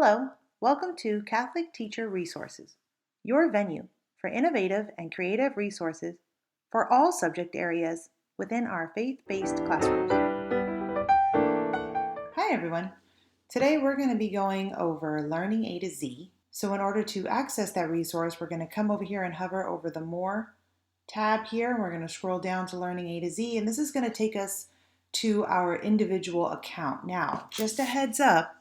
Hello, welcome to Catholic Teacher Resources, your venue for innovative and creative resources for all subject areas within our faith-based classrooms. Hi everyone. Today we're going to be going over Learning A to Z. So in order to access that resource, we're going to come over here and hover over the More tab here. We're going to scroll down to Learning A to Z, and this is going to take us to our individual account. Now, just a heads up,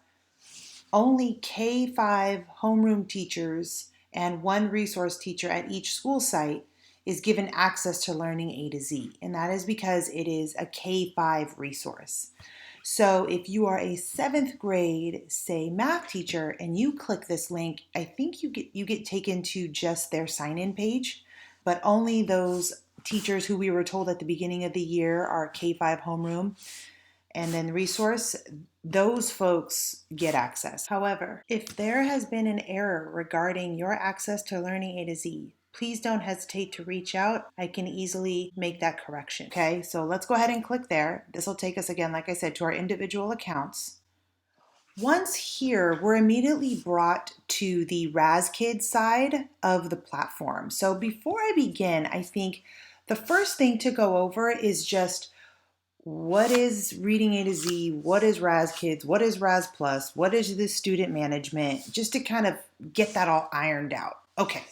only K-5 homeroom teachers and one resource teacher at each school site is given access to Learning A to Z, and that is because it is a K-5 resource. So if you are a 7th grade, say, math teacher, and you click this link, I think you get taken to just their sign-in page, but only those teachers who we were told at the beginning of the year are K-5 homeroom and then resource, those folks get access. However, if there has been an error regarding your access to Learning A to Z, please don't hesitate to reach out. I can easily make that correction. Okay, so let's go ahead and click there. This will take us again, like I said, to our individual accounts. Once here, we're immediately brought to the RazKids side of the platform. So before I begin, I think the first thing to go over is just what is Reading A to Z? What is RazKids? What is Raz Plus? What is the student management? Just to kind of get that all ironed out. Okay,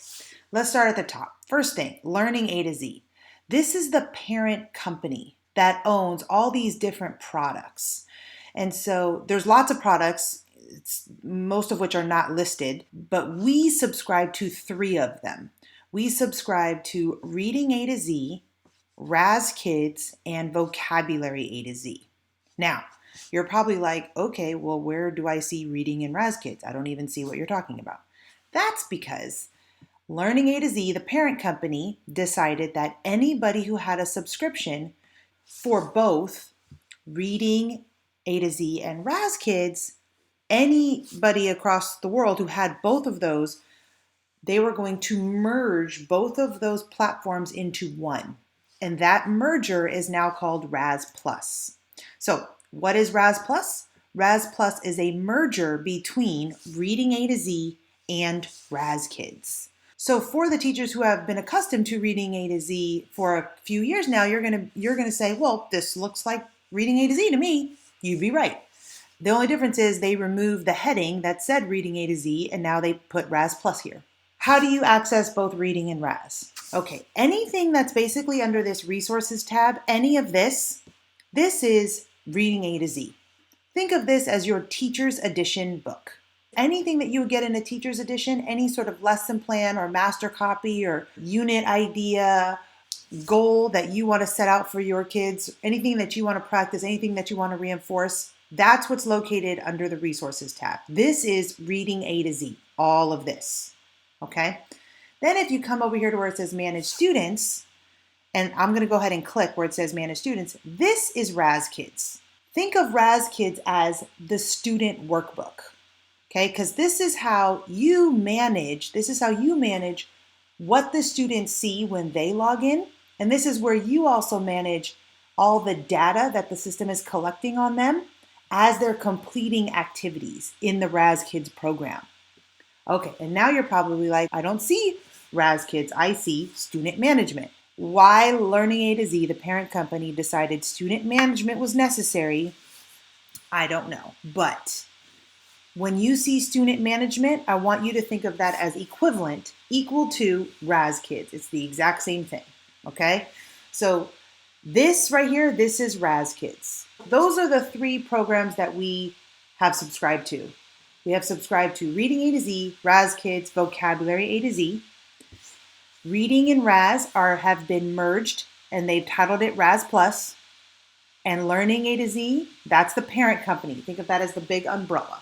let's start at the top. First thing, Learning A to Z. This is the parent company that owns all these different products. And so there's lots of products, most of which are not listed, but we subscribe to 3 of them. We subscribe to Reading A to Z, RazKids, and Vocabulary A to Z. Now, you're probably like, okay, well, where do I see Reading in RazKids? I don't even see what you're talking about. That's because Learning A to Z, the parent company, decided that anybody who had a subscription for both Reading A to Z and RazKids, anybody across the world who had both of those, they were going to merge both of those platforms into one. And that merger is now called Raz Plus. So what is Raz Plus? Raz Plus is a merger between Reading A to Z and RazKids. So for the teachers who have been accustomed to Reading A to Z for a few years now, you're gonna say, well, this looks like Reading A to Z to me. You'd be right. The only difference is they removed the heading that said Reading A to Z, and now they put Raz Plus here. How do you access both Reading and Raz? Okay, anything that's basically under this Resources tab, any of this is Reading A to Z. Think of this as your Teacher's Edition book. Anything that you would get in a Teacher's Edition, any sort of lesson plan or master copy or unit idea, goal that you want to set out for your kids, anything that you want to practice, anything that you want to reinforce, that's what's located under the Resources tab. This is Reading A to Z, all of this. Okay, then if you come over here to where it says Manage Students, and I'm going to go ahead and click where it says Manage Students, this is RazKids. Think of RazKids as the student workbook, okay, because this is how you manage what the students see when they log in, and this is where you also manage all the data that the system is collecting on them as they're completing activities in the RazKids program. Okay, and now you're probably like, I don't see RazKids, I see student management. Why Learning A to Z, the parent company, decided student management was necessary, I don't know. But when you see student management, I want you to think of that as equal to RazKids. It's the exact same thing, okay? So this right here, this is RazKids. Those are the 3 programs that we have subscribed to. We have subscribed to Reading A to Z, RazKids, Vocabulary A to Z. Reading and Raz have been merged, and they've titled it Raz Plus. And Learning A to Z, that's the parent company. Think of that as the big umbrella.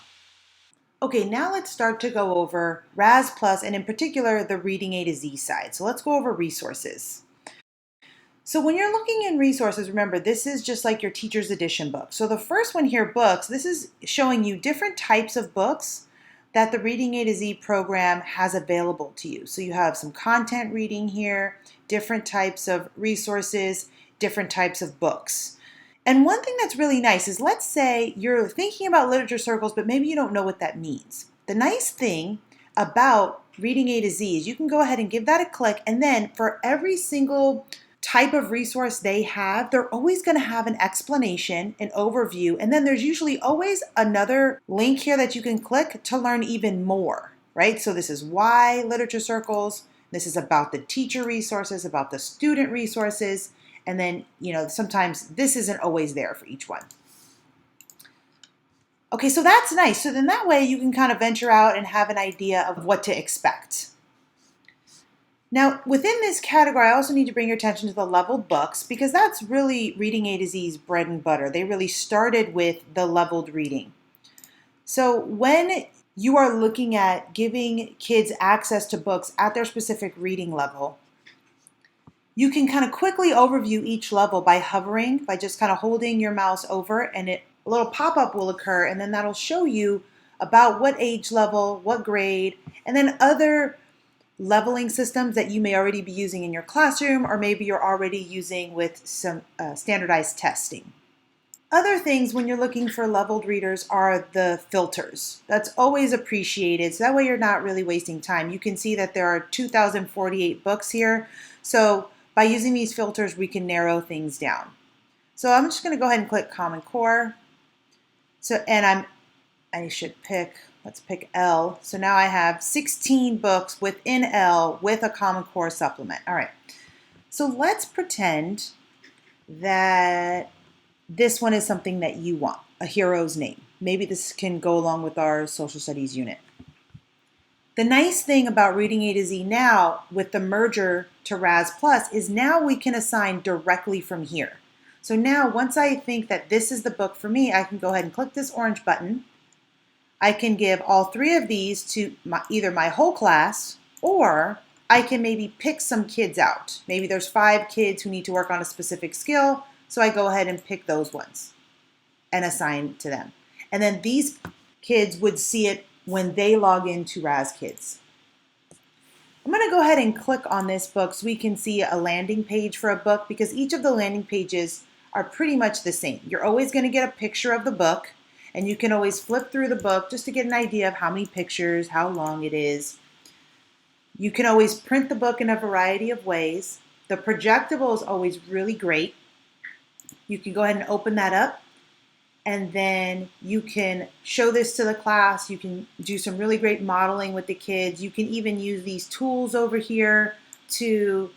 Okay, now let's start to go over Raz Plus, and in particular, the Reading A to Z side. So let's go over resources. So when you're looking in resources, remember, this is just like your Teacher's Edition book. So the first one here, books, this is showing you different types of books that the Reading A to Z program has available to you. So you have some content reading here, different types of resources, different types of books. And one thing that's really nice is, let's say you're thinking about literature circles, but maybe you don't know what that means. The nice thing about Reading A to Z is you can go ahead and give that a click, and then for every single type of resource they have, they're always going to have an explanation, an overview, and then there's usually always another link here that you can click to learn even more, right? So this is why literature circles, this is about the teacher resources, about the student resources, and then, sometimes this isn't always there for each one. Okay, so that's nice. So then that way you can kind of venture out and have an idea of what to expect. Now, within this category, I also need to bring your attention to the leveled books because that's really Reading A to Z's bread and butter. They really started with the leveled reading. So when you are looking at giving kids access to books at their specific reading level, you can kind of quickly overview each level by hovering, by just kind of holding your mouse over, and a little pop-up will occur, and then that'll show you about what age level, what grade, and then other leveling systems that you may already be using in your classroom, or maybe you're already using with some standardized testing. Other things when you're looking for leveled readers are the filters. That's always appreciated, so that way you're not really wasting time. You can see that there are 2,048 books here, so by using these filters we can narrow things down. So I'm just going to go ahead and click Common Core. Let's pick L. So now I have 16 books within L with a Common Core supplement. All right, so let's pretend that this one is something that you want, a hero's name. Maybe this can go along with our social studies unit. The nice thing about Reading A to Z now with the merger to Raz Plus is now we can assign directly from here. So now once I think that this is the book for me, I can go ahead and click this orange button. I can give all 3 of these to either my whole class, or I can maybe pick some kids out. Maybe there's 5 kids who need to work on a specific skill, so I go ahead and pick those ones and assign to them. And then these kids would see it when they log into Raz Kids. I'm going to go ahead and click on this book so we can see a landing page for a book, because each of the landing pages are pretty much the same. You're always going to get a picture of the book, and you can always flip through the book just to get an idea of how many pictures, how long it is. You can always print the book in a variety of ways. The projectable is always really great. You can go ahead and open that up, and then you can show this to the class. You can do some really great modeling with the kids. You can even use these tools over here to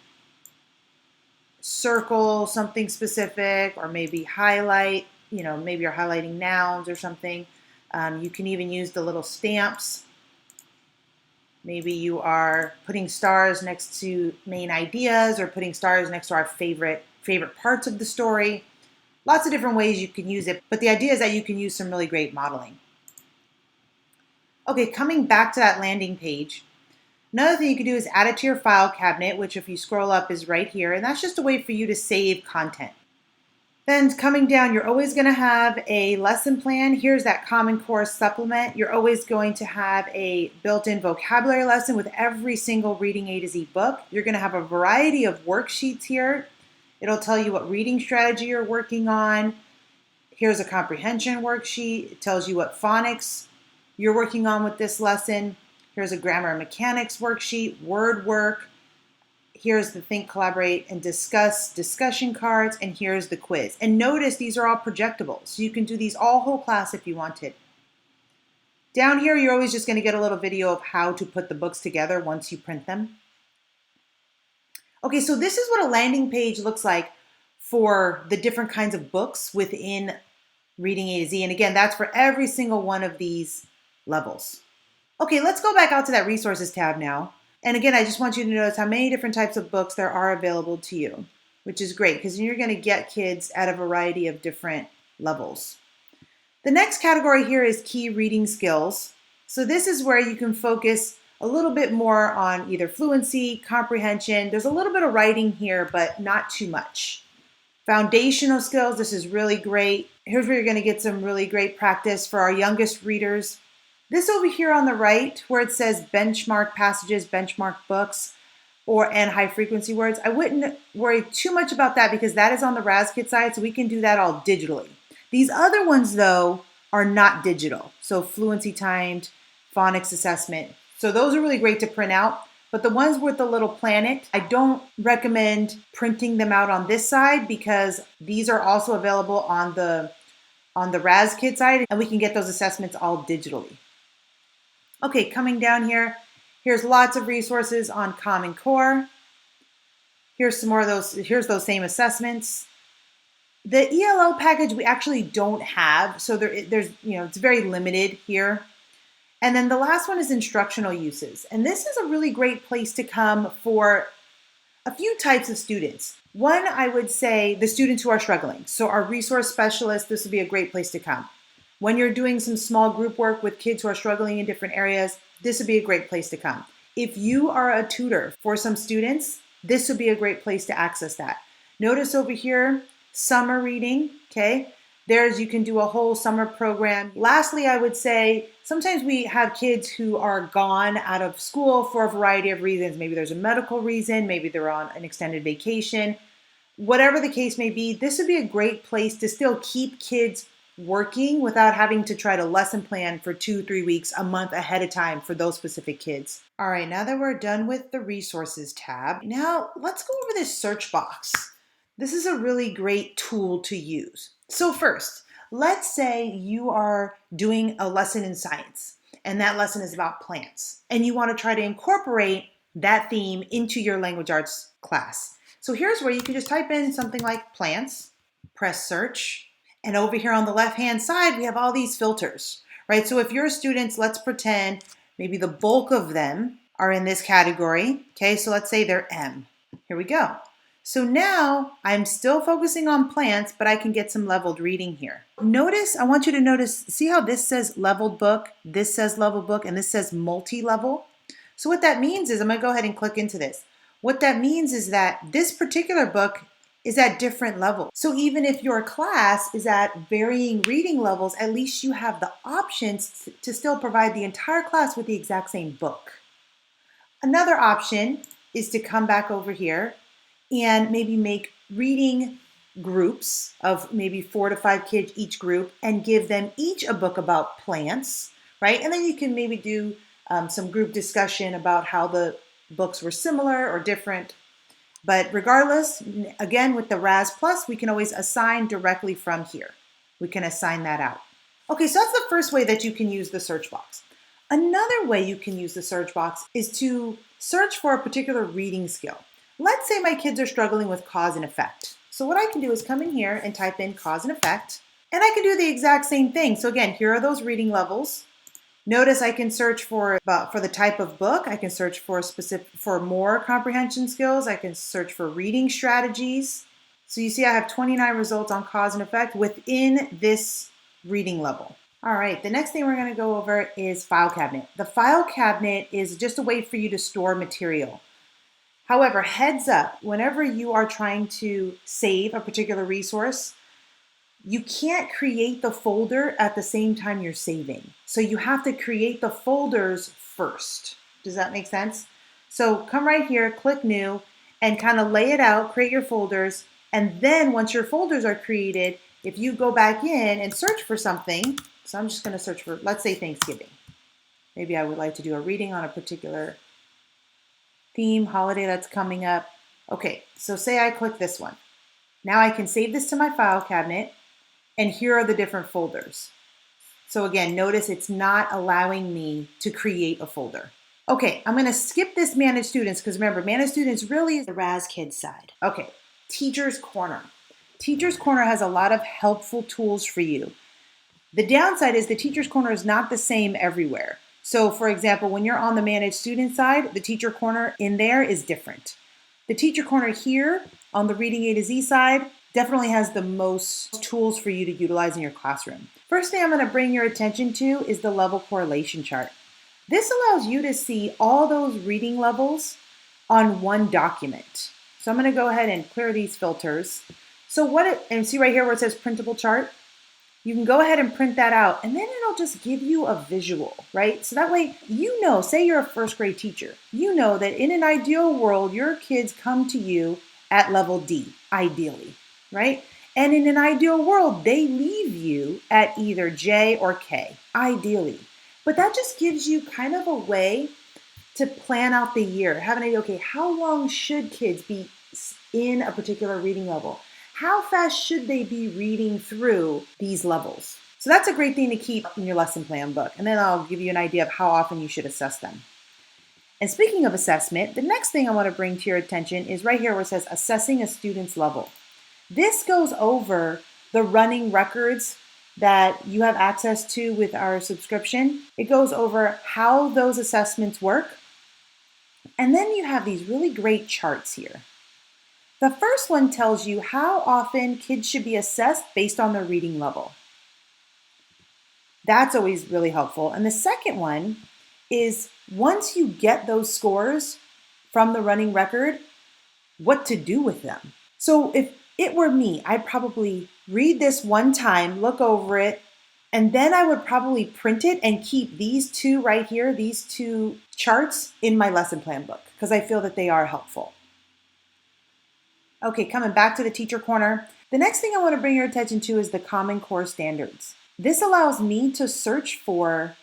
circle something specific, or maybe highlight, maybe you're highlighting nouns or something. You can even use the little stamps. Maybe you are putting stars next to main ideas, or putting stars next to our favorite parts of the story. Lots of different ways you can use it, but the idea is that you can use some really great modeling. Okay, coming back to that landing page, another thing you can do is add it to your file cabinet, which if you scroll up is right here, and that's just a way for you to save content. Then coming down, you're always going to have a lesson plan. Here's that Common Core supplement. You're always going to have a built-in vocabulary lesson with every single Reading A to Z book. You're going to have a variety of worksheets here. It'll tell you what reading strategy you're working on. Here's a comprehension worksheet. It tells you what phonics you're working on with this lesson. Here's a grammar and mechanics worksheet, word work. Here's the Think, Collaborate, and Discuss discussion cards, and here's the quiz. And notice these are all projectable, so you can do these all whole class if you wanted. Down here, you're always just going to get a little video of how to put the books together once you print them. Okay, so this is what a landing page looks like for the different kinds of books within Reading A to Z. And again, that's for every single one of these levels. Okay, let's go back out to that Resources tab now. And again, I just want you to notice how many different types of books there are available to you, which is great because you're going to get kids at a variety of different levels. The next category here is key reading skills. So this is where you can focus a little bit more on either fluency, comprehension. There's a little bit of writing here, but not too much. Foundational skills, this is really great. Here's where you're going to get some really great practice for our youngest readers. This over here on the right, where it says benchmark passages, benchmark books, and high frequency words, I wouldn't worry too much about that because that is on the RazKid side, so we can do that all digitally. These other ones, though, are not digital. So fluency timed, phonics assessment. So those are really great to print out. But the ones with the little planet, I don't recommend printing them out on this side because these are also available on the RazKid side, and we can get those assessments all digitally. Okay, coming down here, here's lots of resources on Common Core. Here's some more of those, here's those same assessments. The ELO package we actually don't have, so there's, it's very limited here. And then the last one is instructional uses. And this is a really great place to come for a few types of students. One, I would say the students who are struggling. So our resource specialists, this would be a great place to come. When you're doing some small group work with kids who are struggling in different areas, this would be a great place to come. If you are a tutor for some students, this would be a great place to access that. Notice over here, summer reading, okay? You can do a whole summer program. Lastly, I would say sometimes we have kids who are gone out of school for a variety of reasons. Maybe there's a medical reason, maybe they're on an extended vacation. Whatever the case may be, this would be a great place to still keep kids working without having to try to lesson plan for 2-3 weeks, a month ahead of time for those specific kids. All right, now that we're done with the resources tab, now let's go over this search box. This is a really great tool to use. So first, let's say you are doing a lesson in science and that lesson is about plants and you want to try to incorporate that theme into your language arts class. So here's where you can just type in something like plants, press search, and over here on the left-hand side, we have all these filters, right? So if your students, let's pretend maybe the bulk of them are in this category, okay? So let's say they're M. Here we go. So now I'm still focusing on plants, but I can get some leveled reading here. Notice, I want you to notice, see how this says leveled book, this says leveled book, and this says multi-level? So what that means is, I'm gonna go ahead and click into this. What that means is that this particular book is at different levels. So even if your class is at varying reading levels, at least you have the options to still provide the entire class with the exact same book. Another option is to come back over here and maybe make reading groups of maybe 4 to 5 kids each group and give them each a book about plants, right? And then you can maybe do some group discussion about how the books were similar or different. But regardless, again, with the Raz Plus, we can always assign directly from here. We can assign that out. Okay, so that's the first way that you can use the search box. Another way you can use the search box is to search for a particular reading skill. Let's say my kids are struggling with cause and effect. So what I can do is come in here and type in cause and effect, and I can do the exact same thing. So again, here are those reading levels. Notice I can search for the type of book. I can search for more comprehension skills. I can search for reading strategies. So you see I have 29 results on cause and effect within this reading level. All right, the next thing we're going to go over is file cabinet. The file cabinet is just a way for you to store material. However, heads up, whenever you are trying to save a particular resource, you can't create the folder at the same time you're saving. So you have to create the folders first. Does that make sense? So come right here, click new, and kind of lay it out, create your folders, and then once your folders are created, if you go back in and search for something, so I'm just going to search for, let's say Thanksgiving. Maybe I would like to do a reading on a particular theme, holiday that's coming up. Okay, so say I click this one. Now I can save this to my file cabinet, and here are the different folders. So again, notice it's not allowing me to create a folder. Okay, I'm gonna skip this Manage Students because remember, Manage Students really is the RazKid side. Okay, Teacher's Corner. Teacher's Corner has a lot of helpful tools for you. The downside is the Teacher's Corner is not the same everywhere. So for example, when you're on the Manage Student side, the Teacher Corner in there is different. The Teacher Corner here on the Reading A to Z side definitely has the most tools for you to utilize in your classroom. First thing I'm going to bring your attention to is the level correlation chart. This allows you to see all those reading levels on one document. So I'm going to go ahead and clear these filters. So and see right here where it says printable chart? You can go ahead and print that out and then it'll just give you a visual, right? So that way, you know, say you're a first grade teacher, you know that in an ideal world, your kids come to you at level D, ideally, right? And in an ideal world, they leave you at either J or K, ideally. But that just gives you kind of a way to plan out the year. Have an idea, okay, how long should kids be in a particular reading level? How fast should they be reading through these levels? So that's a great thing to keep in your lesson plan book. And then I'll give you an idea of how often you should assess them. And speaking of assessment, the next thing I want to bring to your attention is right here where it says assessing a student's level. This goes over the running records that you have access to with our subscription. It goes over how those assessments work. And then you have these really great charts here. The first one tells you how often kids should be assessed based on their reading level. That's always really helpful. And the second one is once you get those scores from the running record, what to do with them. So if it were me, I'd probably read this one time, look over it, and then I would probably print it and keep these two right here, these two charts in my lesson plan book because I feel that they are helpful. Okay, coming back to the teacher corner. The next thing I want to bring your attention to is the Common Core standards. This allows me to search for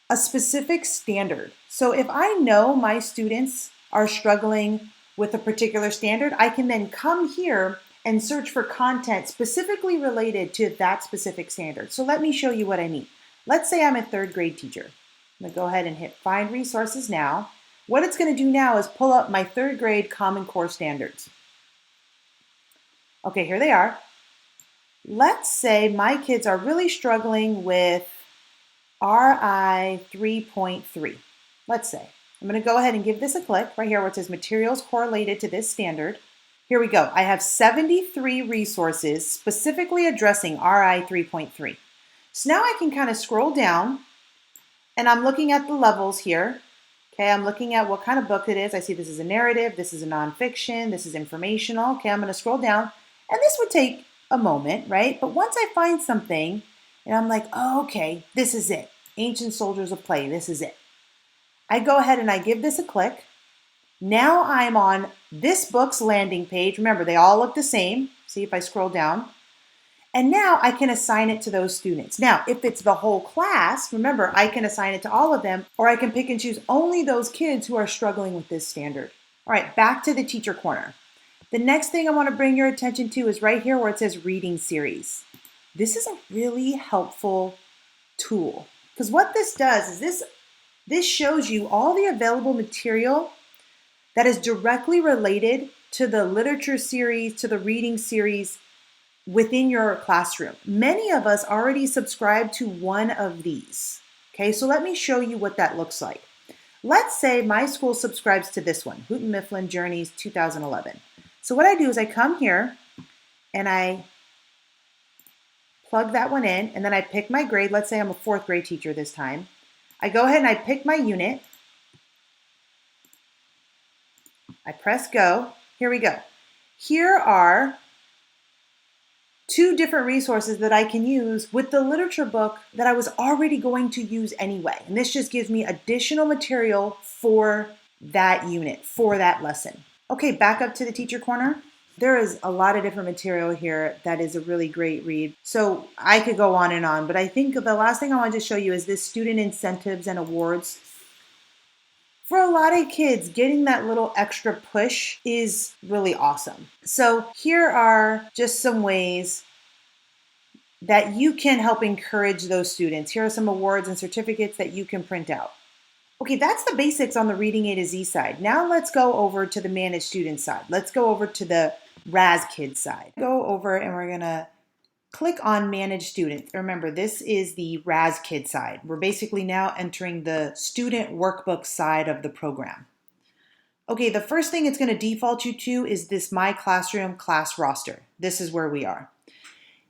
a specific standard. So if I know my students are struggling with a particular standard, I can then come here and search for content specifically related to that specific standard. So let me show you what I mean. Let's say I'm a third grade teacher. I'm gonna go ahead and hit Find Resources now. What it's gonna do now is pull up my third grade Common Core standards. Okay, here they are. Let's say my kids are really struggling with RI 3.3. Let's say. I'm going to go ahead and give this a click right here where it says materials correlated to this standard. Here we go. I have 73 resources specifically addressing RI 3.3. So now I can kind of scroll down and I'm looking at the levels here. Okay, I'm looking at what kind of book it is. I see this is a narrative, this is a nonfiction, this is informational. Okay, I'm going to scroll down and this would take a moment, right? But once I find something and I'm like, oh, okay, this is it. Ancient Soldiers of Play, this is it. I go ahead and I give this a click. Now I'm on this book's landing page. Remember, they all look the same. See if I scroll down. And now I can assign it to those students. Now, if it's the whole class, remember, I can assign it to all of them, or I can pick and choose only those kids who are struggling with this standard. All right, back to the teacher corner. The next thing I want to bring your attention to is right here where it says reading series. This is a really helpful tool because what this does is this shows you all the available material that is directly related to the literature series, to the reading series within your classroom. Many of us already subscribe to one of these. Okay, so let me show you what that looks like. Let's say my school subscribes to this one, Houghton Mifflin Journeys 2011. So what I do is I come here and I plug that one in and then I pick my grade. Let's say I'm a fourth grade teacher this time. I go ahead and I pick my unit. I press go. Here we go. Here are two different resources that I can use with the literature book that I was already going to use anyway. And this just gives me additional material for that unit, for that lesson. Okay, back up to the teacher corner. There is a lot of different material here that is a really great read. So I could go on, but I think the last thing I want to show you is this student incentives and awards. For a lot of kids, getting that little extra push is really awesome. So here are just some ways that you can help encourage those students. Here are some awards and certificates that you can print out. Okay, that's the basics on the Reading A to Z side. Now let's go over to the Managed Student side. Let's go over to the Raz Kids side. Go over and we're gonna click on Manage Students. Remember, this is the Raz Kid side. We're basically now entering the student workbook side of the program. Okay, the first thing it's going to default you to is this My Classroom class roster. This is where we are.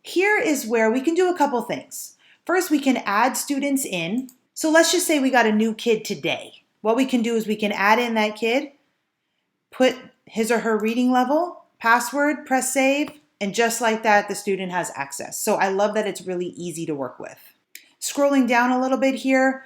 Here is where we can do a couple things. First, we can add students in. So let's just say we got a new kid today. What we can do is we can add in that kid, put his or her reading level, password, press save, and just like that, the student has access. So I love that it's really easy to work with. Scrolling down a little bit here,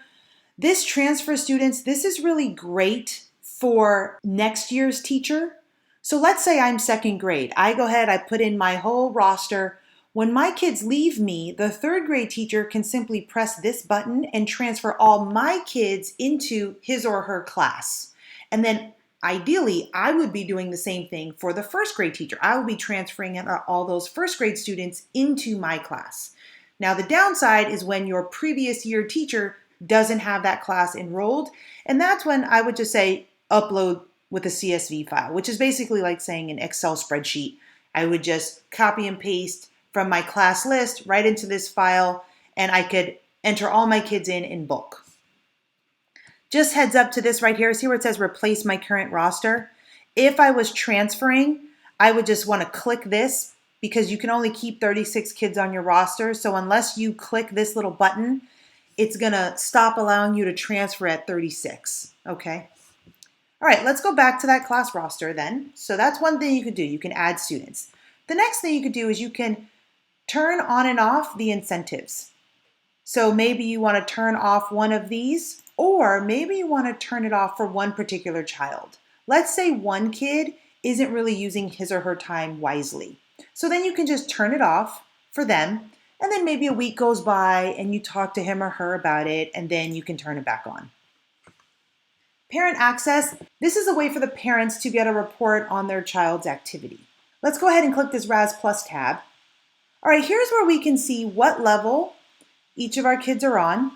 this transfer students, this is really great for next year's teacher. So let's say I'm second grade. I go ahead, I put in my whole roster. When my kids leave me, the third grade teacher can simply press this button and transfer all my kids into his or her class. And then ideally, I would be doing the same thing for the first grade teacher. I would be transferring all those first grade students into my class. Now, the downside is when your previous year teacher doesn't have that class enrolled, and that's when I would just say upload with a CSV file, which is basically like saying an Excel spreadsheet. I would just copy and paste from my class list right into this file, and I could enter all my kids in bulk. Just heads up to this right here. See where it says replace my current roster? If I was transferring, I would just want to click this because you can only keep 36 kids on your roster. So unless you click this little button, it's going to stop allowing you to transfer at 36. Okay. All right, let's go back to that class roster then. So that's one thing you could do. You can add students. The next thing you could do is you can turn on and off the incentives. So maybe you want to turn off one of these, or maybe you want to turn it off for one particular child. Let's say one kid isn't really using his or her time wisely. So then you can just turn it off for them, and then maybe a week goes by and you talk to him or her about it, and then you can turn it back on. Parent access, this is a way for the parents to get a report on their child's activity. Let's go ahead and click this RAS Plus tab. All right, here's where we can see what level each of our kids are on.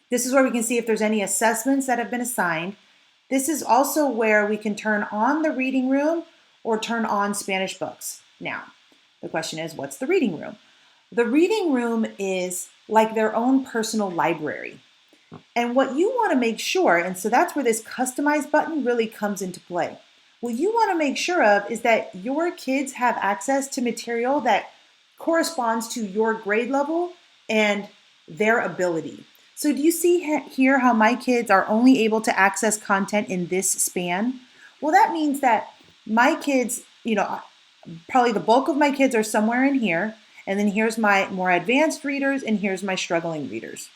This is where we can see if there's any assessments that have been assigned. This is also where we can turn on the reading room or turn on Spanish books. Now, the question is, what's the reading room? The reading room is like their own personal library. And what you want to make sure, and so that's where this customize button really comes into play. What you want to make sure of is that your kids have access to material that corresponds to your grade level and their ability. So do you see here how my kids are only able to access content in this span? Well, that means that my kids, probably the bulk of my kids are somewhere in here, and then here's my more advanced readers, and here's my struggling readers.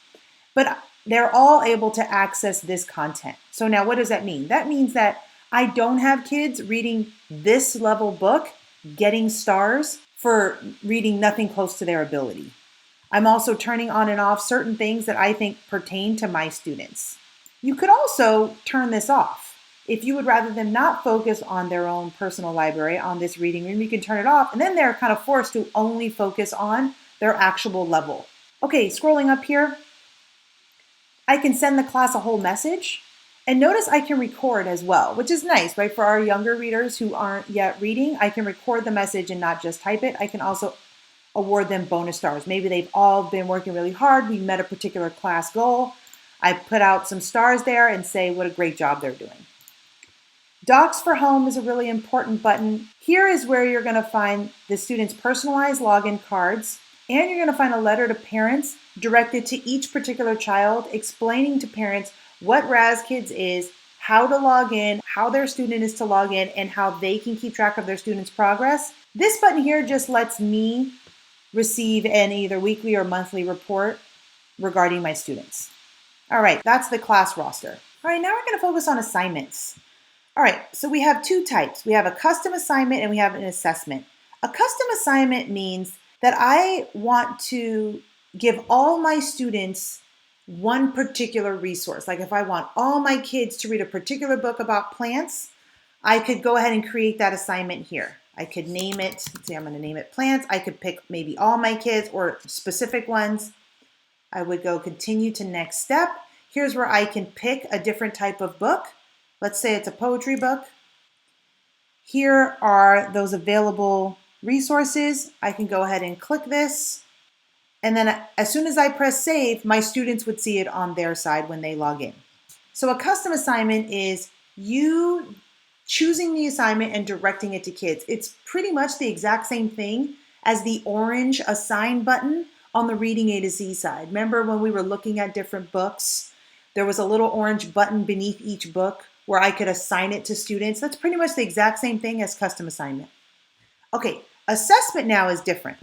But they're all able to access this content. So now what does that mean? That means that I don't have kids reading this level book, getting stars for reading nothing close to their ability. I'm also turning on and off certain things that I think pertain to my students. You could also turn this off. If you would rather them not focus on their own personal library, on this reading room, you can turn it off, and then they're kind of forced to only focus on their actual level. Okay, scrolling up here, I can send the class a whole message. And notice I can record as well, which is nice, right? For our younger readers who aren't yet reading, I can record the message and not just type it. I can also award them bonus stars. Maybe they've all been working really hard. We met a particular class goal. I put out some stars there and say what a great job they're doing. Docs for Home is a really important button. Here is where you're going to find the students' personalized login cards, and you're going to find a letter to parents directed to each particular child, explaining to parents what RazKids is, how to log in, how their student is to log in, and how they can keep track of their student's progress. This button here just lets me receive an either weekly or monthly report regarding my students. All right, that's the class roster. All right, now we're going to focus on assignments. All right, so we have two types. We have a custom assignment and we have an assessment. A custom assignment means that I want to give all my students one particular resource. Like if I want all my kids to read a particular book about plants, I could go ahead and create that assignment here. I could name it, let's see, I'm going to name it plants. I could pick maybe all my kids or specific ones. I would go continue to next step. Here's where I can pick a different type of book. Let's say it's a poetry book. Here are those available resources. I can go ahead and click this. And then as soon as I press save, my students would see it on their side when they log in. So a custom assignment is you choosing the assignment and directing it to kids. It's pretty much the exact same thing as the orange assign button on the Reading A to Z side. Remember when we were looking at different books, there was a little orange button beneath each book where I could assign it to students. That's pretty much the exact same thing as custom assignment. Okay, assessment now is different.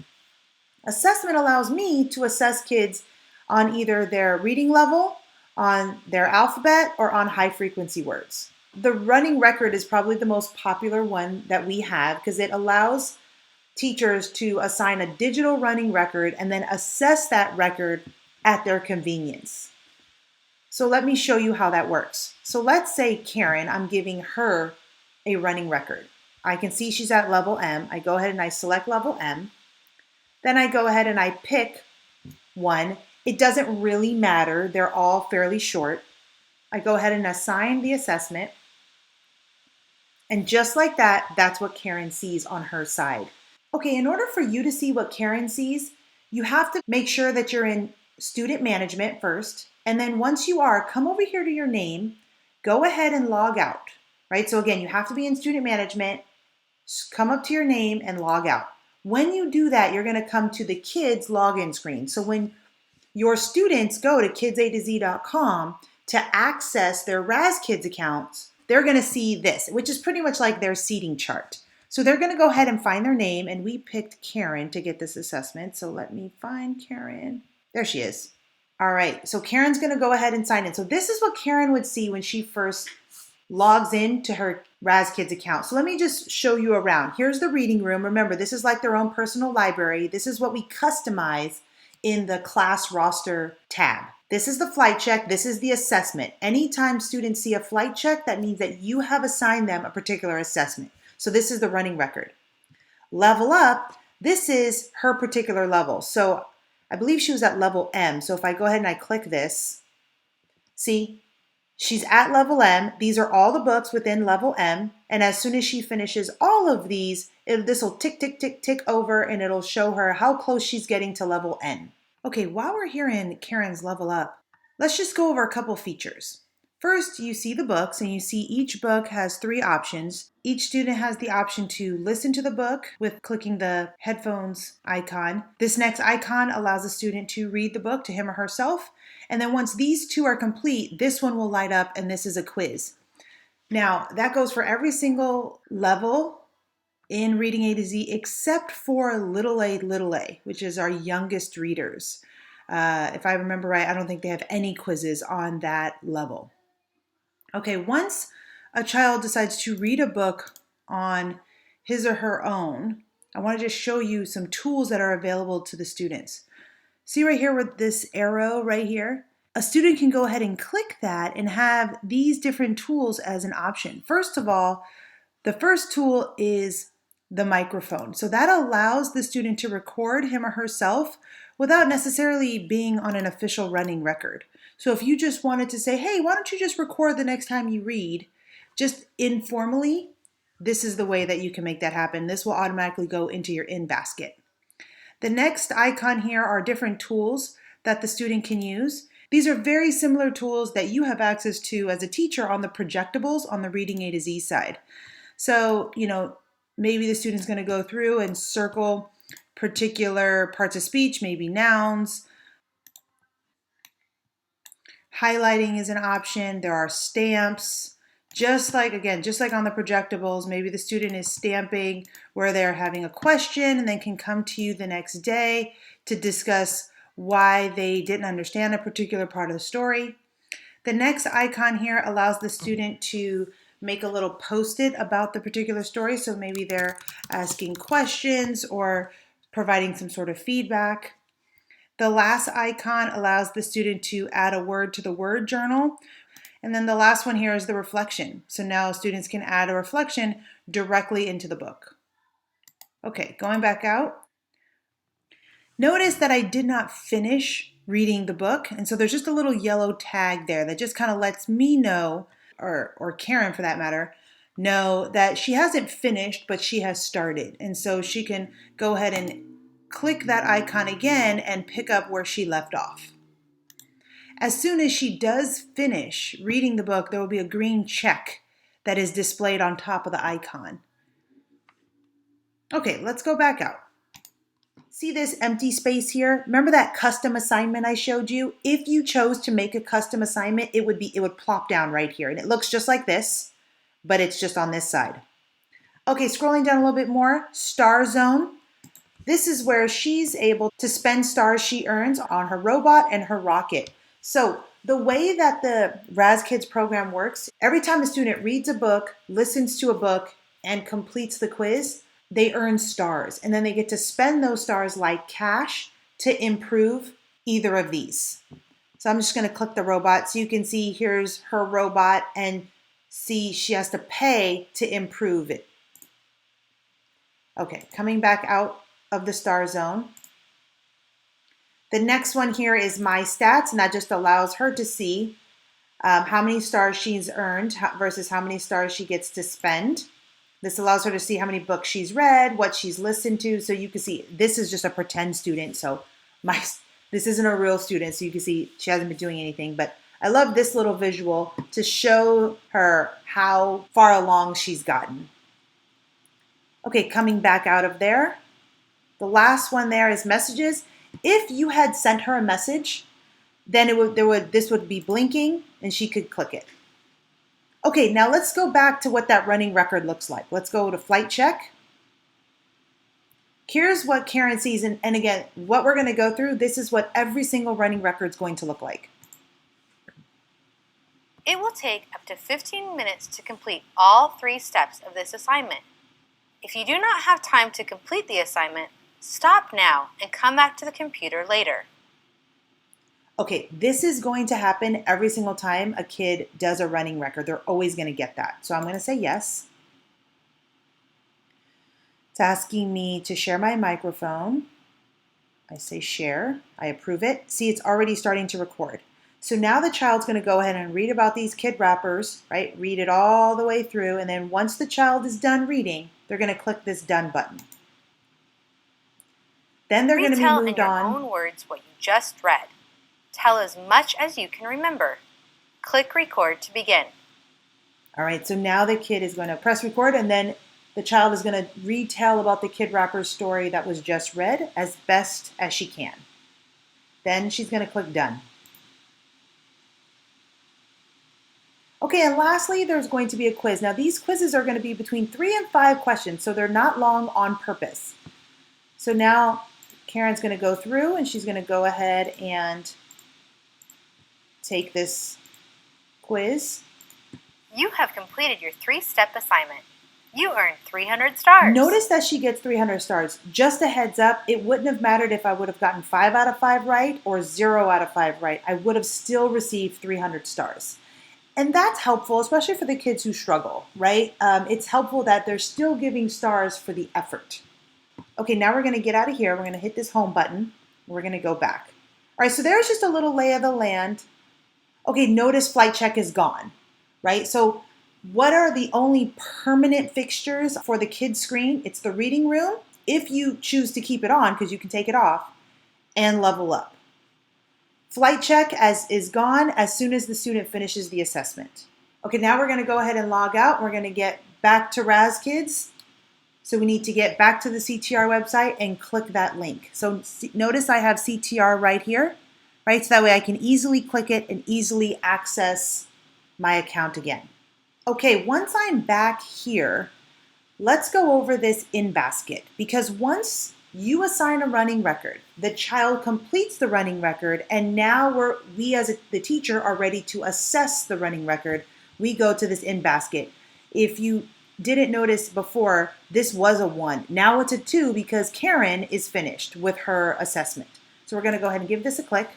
Assessment allows me to assess kids on either their reading level, on their alphabet, or on high frequency words. The running record is probably the most popular one that we have because it allows teachers to assign a digital running record and then assess that record at their convenience. So let me show you how that works. So let's say Karen, I'm giving her a running record. I can see she's at level M. I go ahead and I select level M. Then I go ahead and I pick one. It doesn't really matter. They're all fairly short. I go ahead and assign the assessment. And just like that, that's what Karen sees on her side. Okay, in order for you to see what Karen sees, you have to make sure that you're in student management first. And then once you are, come over here to your name, go ahead and log out, right? So again, you have to be in student management, come up to your name and log out. When you do that, you're gonna come to the kids login screen. So when your students go to kidsato z.com to access their RazKids accounts, they're gonna see this, which is pretty much like their seating chart. So they're gonna go ahead and find their name, and we picked Karen to get this assessment. So let me find Karen. There she is. All right, so Karen's gonna go ahead and sign in. So this is what Karen would see when she first logs into her RazKids account. So let me just show you around. Here's the reading room. Remember, this is like their own personal library. This is what we customize in the class roster tab. This is the flight check. This is the assessment. Anytime students see a flight check, that means that you have assigned them a particular assessment. So this is the running record. Level up, this is her particular level. So I believe she was at level M. So if I go ahead and I click this, see, she's at level M. These are all the books within level M. And as soon as she finishes all of these, this will tick, tick, tick, tick over, and it'll show her how close she's getting to level N. Okay, while we're here in Karen's level up, let's just go over a couple features. First, you see the books, and you see each book has 3 options. Each student has the option to listen to the book with clicking the headphones icon. This next icon allows the student to read the book to him or herself. And then once these 2 are complete, this one will light up, and this is a quiz. Now, that goes for every single level in Reading A to Z except for little a, which is our youngest readers. If I remember right, I don't think they have any quizzes on that level. Okay, once a child decides to read a book on his or her own, I want to just show you some tools that are available to the students. See right here with this arrow right here? A student can go ahead and click that and have these different tools as an option. First of all, the first tool is the microphone. So that allows the student to record him or herself without necessarily being on an official running record. So if you just wanted to say, hey, why don't you just record the next time you read, just informally, this is the way that you can make that happen. This will automatically go into your in basket. The next icon here are different tools that the student can use. These are very similar tools that you have access to as a teacher on the projectables on the Reading A to Z side. So, maybe the student's going to go through and circle particular parts of speech, maybe nouns. Highlighting is an option. There are stamps. Just like on the projectables, maybe the student is stamping where they're having a question and then can come to you the next day to discuss why they didn't understand a particular part of the story. The next icon here allows the student to make a little post-it about the particular story. So maybe they're asking questions or providing some sort of feedback. The last icon allows the student to add a word to the word journal. And then the last one here is the reflection. So now students can add a reflection directly into the book. Okay, going back out. Notice that I did not finish reading the book. And so there's just a little yellow tag there that just kind of lets me know, or Karen for that matter, know that she hasn't finished, but she has started. And so she can go ahead and click that icon again and pick up where she left off. As soon as she does finish reading the book, there will be a green check that is displayed on top of the icon. Okay, let's go back out. See this empty space here? Remember that custom assignment I showed you? If you chose to make a custom assignment, it would plop down right here. And it looks just like this, but it's just on this side. Okay, scrolling down a little bit more, Star Zone. This is where she's able to spend stars she earns on her robot and her rocket. So the way that the RazKids program works, every time a student reads a book, listens to a book, and completes the quiz, they earn stars, and then they get to spend those stars like cash to improve either of these. So I'm just going to click the robot so you can see here's her robot, and see she has to pay to improve it. Okay, coming back out of the star zone. The next one here is my stats, and that just allows her to see how many stars she's earned versus how many stars she gets to spend. This allows her to see how many books she's read, what she's listened to. So you can see this is just a pretend student. So this isn't a real student. So you can see she hasn't been doing anything. But I love this little visual to show her how far along she's gotten. Okay, coming back out of there. The last one there is messages. If you had sent her a message, then this would be blinking and she could click it. Okay, now let's go back to what that running record looks like. Let's go to flight check. Here's what Karen sees, and again, what we're going to go through, this is what every single running record is going to look like. It will take up to 15 minutes to complete all 3 steps of this assignment. If you do not have time to complete the assignment, stop now and come back to the computer later. Okay, this is going to happen every single time a kid does a running record. They're always going to get that. So I'm going to say yes. It's asking me to share my microphone. I say share. I approve it. See, it's already starting to record. So now the child's going to go ahead and read about these kid rappers, right? Read it all the way through. And then once the child is done reading, they're going to click this done button. Then they're going to be moved on. Retell in your own words what you just read. Tell as much as you can remember. Click record to begin. All right, so now the kid is going to press record, and then the child is going to retell about the kid rapper's story that was just read as best as she can. Then she's going to click done. Okay, and lastly, there's going to be a quiz. Now, these quizzes are going to be between 3 and 5 questions, so they're not long on purpose. So now Karen's going to go through, and she's going to go ahead and take this quiz. You have completed your 3-step assignment. You earned 300 stars. Notice that she gets 300 stars. Just a heads up, it wouldn't have mattered if I would have gotten 5 out of 5 right or 0 out of 5 right. I would have still received 300 stars. And that's helpful, especially for the kids who struggle, right? It's helpful that they're still giving stars for the effort. Okay, now we're going to get out of here. We're going to hit this home button. We're going to go back. All right, so there's just a little lay of the land. Okay, notice flight check is gone, right? So what are the only permanent fixtures for the kids screen? It's the reading room, if you choose to keep it on, because you can take it off, and level up. Flight check is gone as soon as the student finishes the assessment. Okay, now we're going to go ahead and log out. We're going to get back to RazKids. So we need to get back to the CTR website and click that link. So notice I have CTR right here, right? So that way I can easily click it and easily access my account again. Okay, once I'm back here, let's go over this in basket, because once you assign a running record, the child completes the running record, and now we as the teacher are ready to assess the running record. We go to this in basket. If you didn't notice before, this was a 1. Now it's a 2 because Karen is finished with her assessment. So we're going to go ahead and give this a click.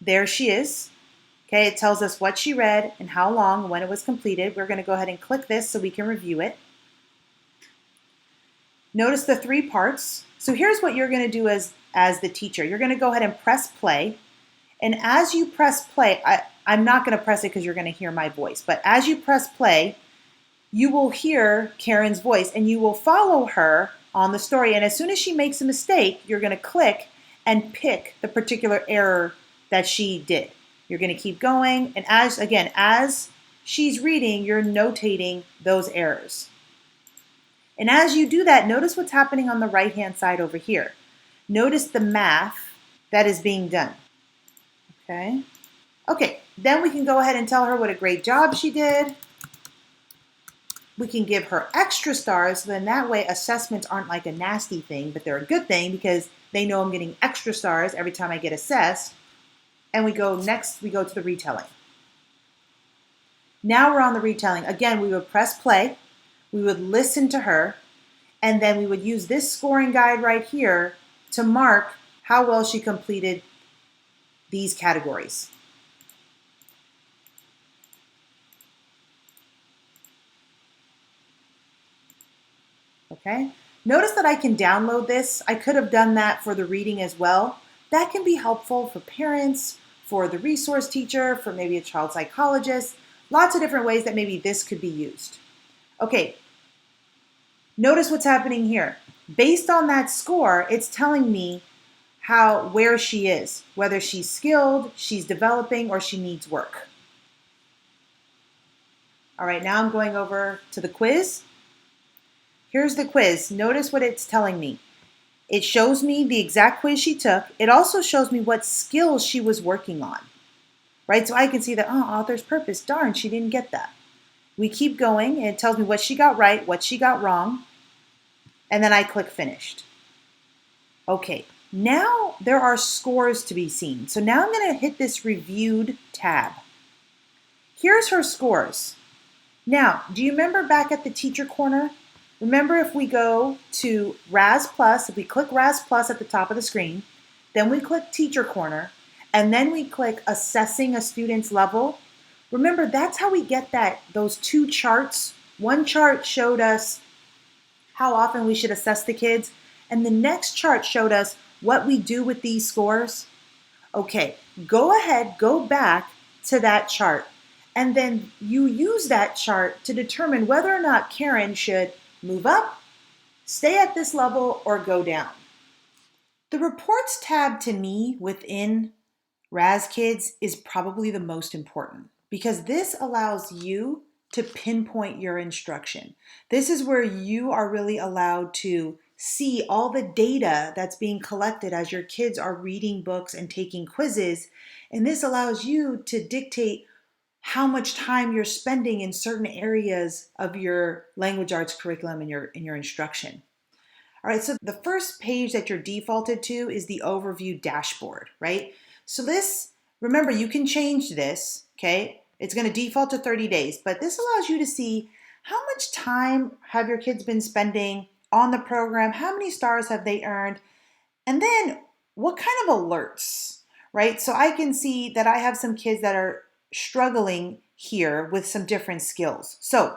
There she is. Okay, it tells us what she read and how long, when it was completed. We're going to go ahead and click this so we can review it. Notice the 3 parts. So here's what you're going to do as the teacher. You're going to go ahead and press play. And as you press play, I'm not going to press it because you're going to hear my voice. But as you press play, you will hear Karen's voice and you will follow her on the story. And as soon as she makes a mistake, you're going to click and pick the particular error that she did. You're going to keep going. And as she's reading, you're notating those errors. And as you do that, notice what's happening on the right-hand side over here. Notice the math that is being done. Okay, then we can go ahead and tell her what a great job she did. We can give her extra stars, so then that way assessments aren't like a nasty thing, but they're a good thing because they know I'm getting extra stars every time I get assessed. And we go to the retelling. Now we're on the retelling. Again, we would press play, we would listen to her, and then we would use this scoring guide right here to mark how well she completed these categories. Okay, notice that I can download this. I could have done that for the reading as well. That can be helpful for parents, for the resource teacher, for maybe a child psychologist, lots of different ways that maybe this could be used. Okay, notice what's happening here. Based on that score, it's telling me where she is, whether she's skilled, she's developing, or she needs work. All right, now I'm going over to the quiz. Here's the quiz. Notice what it's telling me. It shows me the exact quiz she took. It also shows me what skills she was working on, right? So I can see that, oh, author's purpose, darn, she didn't get that. We keep going, and it tells me what she got right, what she got wrong, and then I click finished. Okay, now there are scores to be seen. So now I'm going to hit this reviewed tab. Here's her scores. Now, do you remember back at the teacher corner? Remember, if we go to RAS Plus, if we click RAS Plus at the top of the screen, then we click Teacher Corner, and then we click Assessing a Student's Level. Remember, that's how we get those two charts. One chart showed us how often we should assess the kids, and the next chart showed us what we do with these scores. Okay, go ahead, go back to that chart, and then you use that chart to determine whether or not Karen should move up, stay at this level, or go down. The Reports tab to me within RAS Kids is probably the most important because this allows you to pinpoint your instruction. This is where you are really allowed to see all the data that's being collected as your kids are reading books and taking quizzes, and this allows you to dictate how much time you're spending in certain areas of your language arts curriculum and your instruction. All right, so the first page that you're defaulted to is the overview dashboard, right? So this, remember, you can change this, okay? It's going to default to 30 days, but this allows you to see how much time have your kids been spending on the program, how many stars have they earned, and then what kind of alerts, right? So I can see that I have some kids that are struggling here with some different skills. So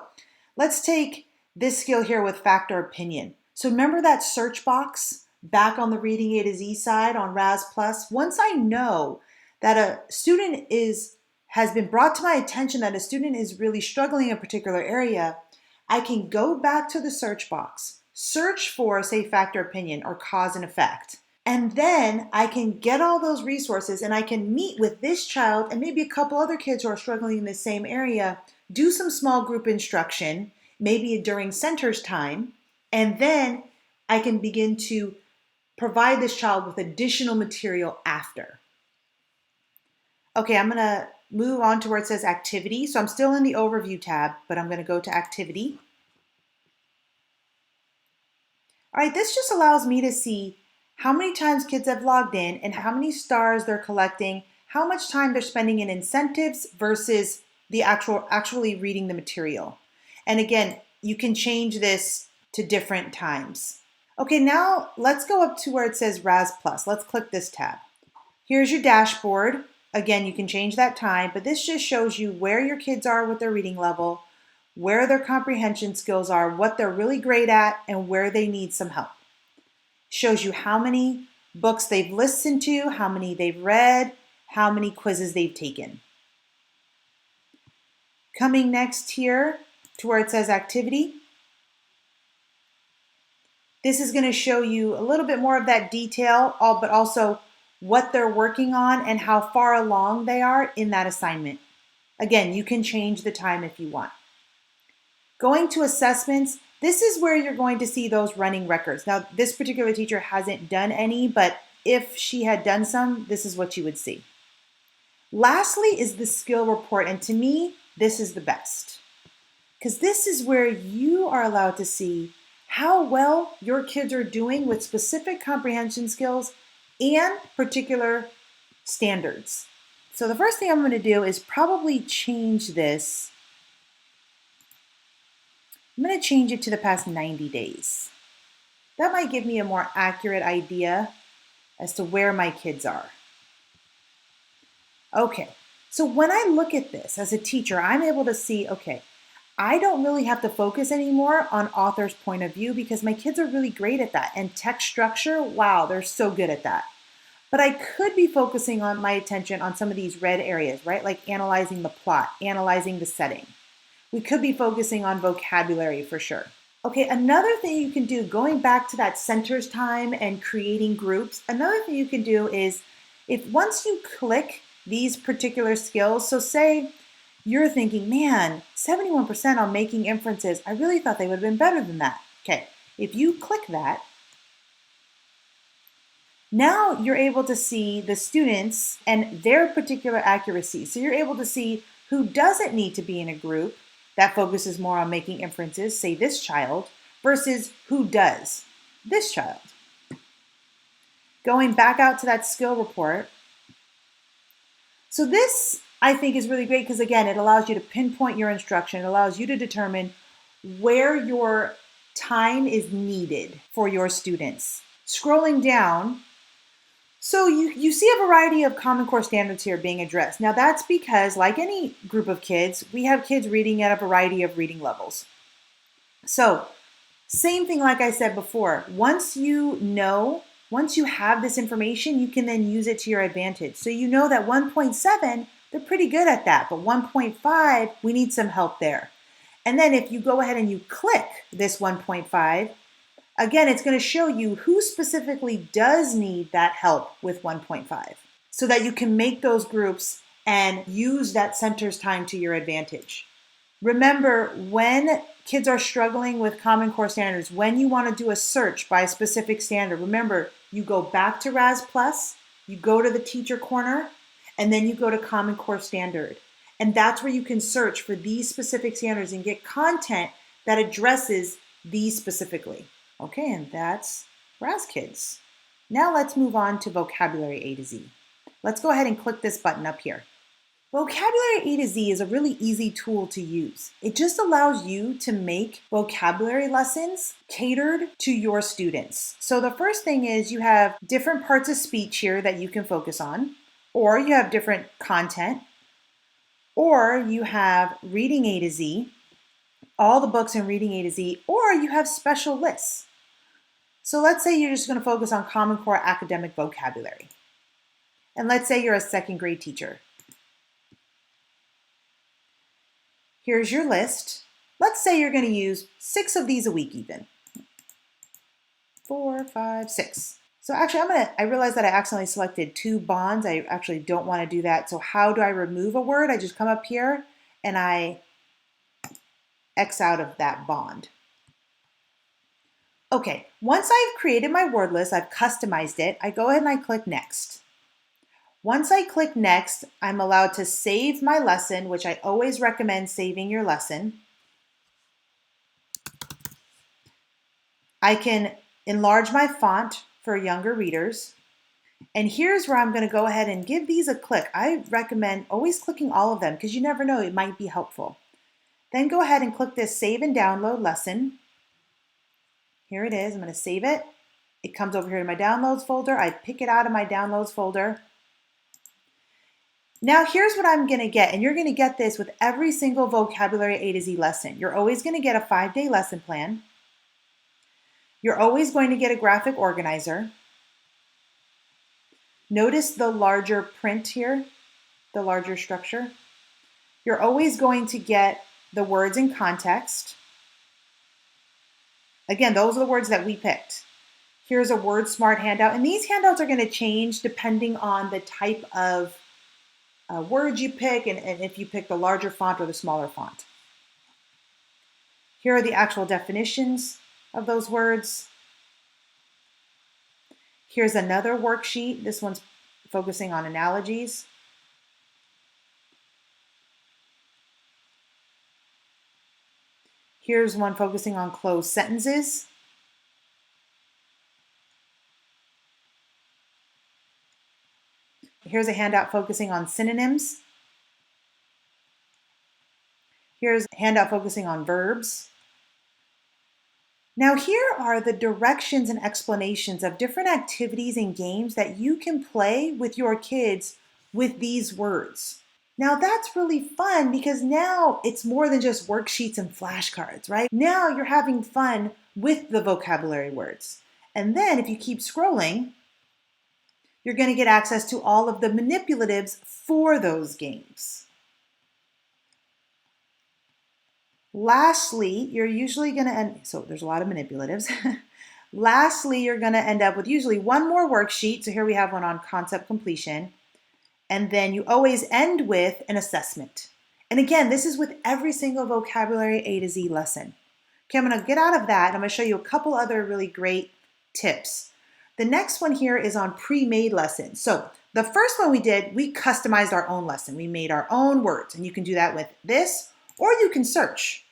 let's take this skill here with fact or opinion. So remember that search box back on the Reading A to Z side on RAS Plus? Once I know that a student has been brought to my attention that a student is really struggling in a particular area, I can go back to the search box, search for, say, fact or opinion or cause and effect. And then I can get all those resources and I can meet with this child and maybe a couple other kids who are struggling in the same area, do some small group instruction, maybe during centers time, and then I can begin to provide this child with additional material after. Okay, I'm going to move on to where it says activity. So I'm still in the overview tab, but I'm going to go to activity. All right, this just allows me to see how many times kids have logged in and how many stars they're collecting, how much time they're spending in incentives versus the actually reading the material. And again, you can change this to different times. Okay, now let's go up to where it says RAS Plus. Let's click this tab. Here's your dashboard. Again, you can change that time, but this just shows you where your kids are with their reading level, where their comprehension skills are, what they're really great at, and where they need some help. Shows you how many books they've listened to, how many they've read, how many quizzes they've taken. Coming next here to where it says activity. This is going to show you a little bit more of that detail, but also what they're working on and how far along they are in that assignment. Again, you can change the time if you want. Going to assessments, this is where you're going to see those running records. Now, this particular teacher hasn't done any, but if she had done some, this is what you would see. Lastly is the skill report, and to me, this is the best. Because this is where you are allowed to see how well your kids are doing with specific comprehension skills and particular standards. So the first thing I'm going to do is probably change this I'm going to change it to the past 90 days. That might give me a more accurate idea as to where my kids are. Okay, so when I look at this as a teacher, I'm able to see, okay, I don't really have to focus anymore on author's point of view because my kids are really great at that. And text structure, wow, they're so good at that. But I could be focusing on my attention on some of these red areas, right? Like analyzing the plot, analyzing the setting. We could be focusing on vocabulary for sure. Okay, another thing you can do, going back to that centers time and creating groups, another thing you can do is if once you click these particular skills, so say you're thinking, man, 71% on making inferences, I really thought they would have been better than that. Okay, if you click that, now you're able to see the students and their particular accuracy. So you're able to see who doesn't need to be in a group that focuses more on making inferences, say this child, versus who does, this child. Going back out to that skill report. So this, I think, is really great because, again, it allows you to pinpoint your instruction. It allows you to determine where your time is needed for your students. Scrolling down, so you see a variety of Common Core standards here being addressed. Now that's because, like any group of kids, we have kids reading at a variety of reading levels. So same thing like I said before, once you have this information, you can then use it to your advantage. So you know that 1.7, they're pretty good at that, but 1.5, we need some help there. And then if you go ahead and you click this 1.5, again, it's going to show you who specifically does need that help with 1.5 so that you can make those groups and use that centers time to your advantage. Remember, when kids are struggling with Common Core standards, when you want to do a search by a specific standard, remember, you go back to RAS Plus, you go to the teacher corner, and then you go to Common Core standard. And that's where you can search for these specific standards and get content that addresses these specifically. Okay, and that's RAS Kids. Now let's move on to Vocabulary A to Z. Let's go ahead and click this button up here. Vocabulary A to Z is a really easy tool to use. It just allows you to make vocabulary lessons catered to your students. So the first thing is you have different parts of speech here that you can focus on, or you have different content, or you have Reading A to Z, all the books in Reading A to Z, or you have special lists. So let's say you're just going to focus on Common Core academic vocabulary. And let's say you're a second grade teacher. Here's your list. Let's say you're going to use 6 of these a week even. 4, 5, 6. So actually I realized that I accidentally selected 2 bonds. I actually don't want to do that. So how do I remove a word? I just come up here and I X out of that bond. Okay, once I've created my word list, I've customized it, I go ahead and I click Next. Once I click Next, I'm allowed to save my lesson, which I always recommend saving your lesson. I can enlarge my font for younger readers. And here's where I'm going to go ahead and give these a click. I recommend always clicking all of them because you never know, it might be helpful. Then go ahead and click this Save and Download Lesson. Here it is. I'm going to save it. It comes over here to my Downloads folder. I pick it out of my Downloads folder. Now here's what I'm going to get, and you're going to get this with every single Vocabulary A to Z lesson. You're always going to get a 5-day lesson plan. You're always going to get a graphic organizer. Notice the larger print here, the larger structure. You're always going to get the words in context. Again, those are the words that we picked. Here's a Word Smart handout, and these handouts are going to change depending on the type of words you pick and if you pick the larger font or the smaller font. Here are the actual definitions of those words. Here's another worksheet. This one's focusing on analogies. Here's one focusing on closed sentences. Here's a handout focusing on synonyms. Here's a handout focusing on verbs. Now here are the directions and explanations of different activities and games that you can play with your kids with these words. Now that's really fun because now it's more than just worksheets and flashcards, right? Now you're having fun with the vocabulary words. And then if you keep scrolling, you're going to get access to all of the manipulatives for those games. Lastly, you're usually going to end, so there's a lot of manipulatives. Lastly, you're going to end up with usually one more worksheet. So here we have one on concept completion. And then you always end with an assessment. And again, this is with every single vocabulary A to Z lesson. Okay, I'm going to get out of that and I'm going to show you a couple other really great tips. The next one here is on pre-made lessons. So the first one we did, we customized our own lesson. We made our own words, and you can do that with this, or you can search.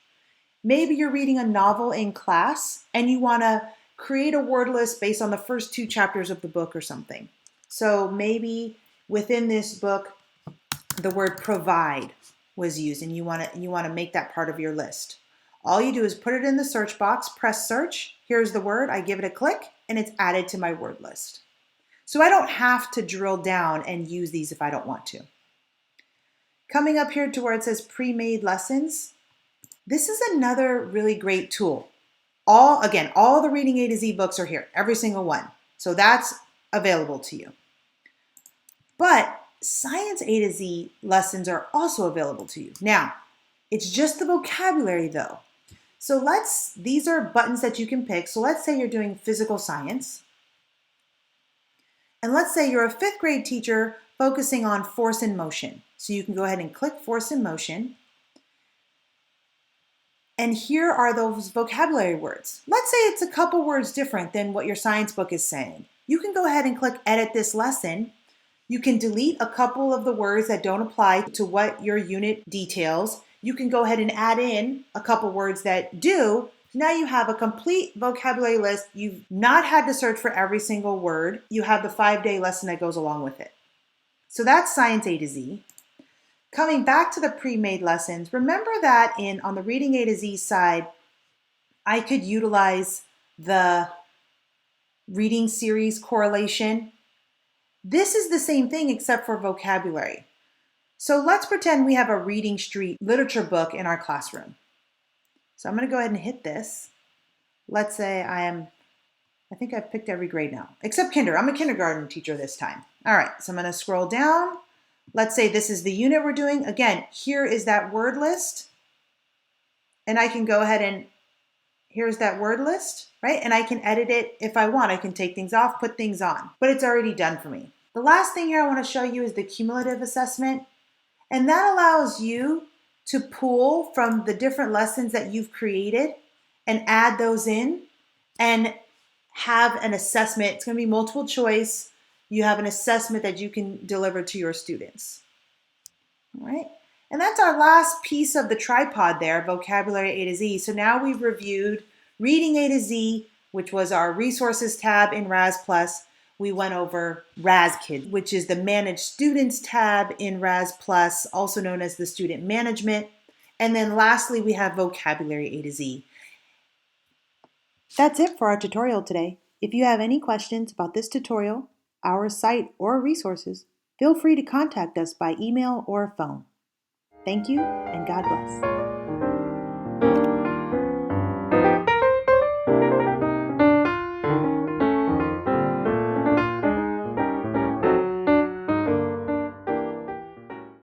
Maybe you're reading a novel in class and you want to create a word list based on the first 2 chapters of the book or something. So maybe within this book, the word provide was used and you want to make that part of your list. All you do is put it in the search box, press search, here's the word, I give it a click, and it's added to my word list. So I don't have to drill down and use these if I don't want to. Coming up here to where it says pre-made lessons, this is another really great tool. All the Reading A to Z books are here, every single one. So that's available to you. But Science A to Z lessons are also available to you. Now, it's just the vocabulary though. So these are buttons that you can pick. So let's say you're doing physical science. And let's say you're a 5th grade teacher focusing on force and motion. So you can go ahead and click force and motion. And here are those vocabulary words. Let's say it's a couple words different than what your science book is saying. You can go ahead and click edit this lesson. You can delete a couple of the words that don't apply to what your unit details. You can go ahead and add in a couple words that do. Now you have a complete vocabulary list. You've not had to search for every single word. You have the 5-day lesson that goes along with it. So that's Science A to Z. Coming back to the pre-made lessons, remember that on the Reading A to Z side, I could utilize the reading series correlation. This is the same thing except for vocabulary. So let's pretend we have a Reading Street literature book in our classroom. So I'm going to go ahead and hit this. Let's say I think I've picked every grade now, except kinder. I'm a kindergarten teacher this time. All right, so I'm going to scroll down. Let's say this is the unit we're doing. Again, here is that word list. And I can go ahead and here's that word list, right? And I can edit it if I want. I can take things off, put things on, but it's already done for me. The last thing here I want to show you is the cumulative assessment. And that allows you to pull from the different lessons that you've created and add those in and have an assessment. It's going to be multiple choice. You have an assessment that you can deliver to your students. All right. And that's our last piece of the tripod there, vocabulary A to Z. So now we've reviewed Reading A to Z, which was our resources tab in Raz Plus. We went over Raz Kids, which is the Manage Students tab in Raz Plus, also known as the Student Management. And then lastly, we have vocabulary A to Z. That's it for our tutorial today. If you have any questions about this tutorial, our site, or resources, feel free to contact us by email or phone. Thank you, and God bless.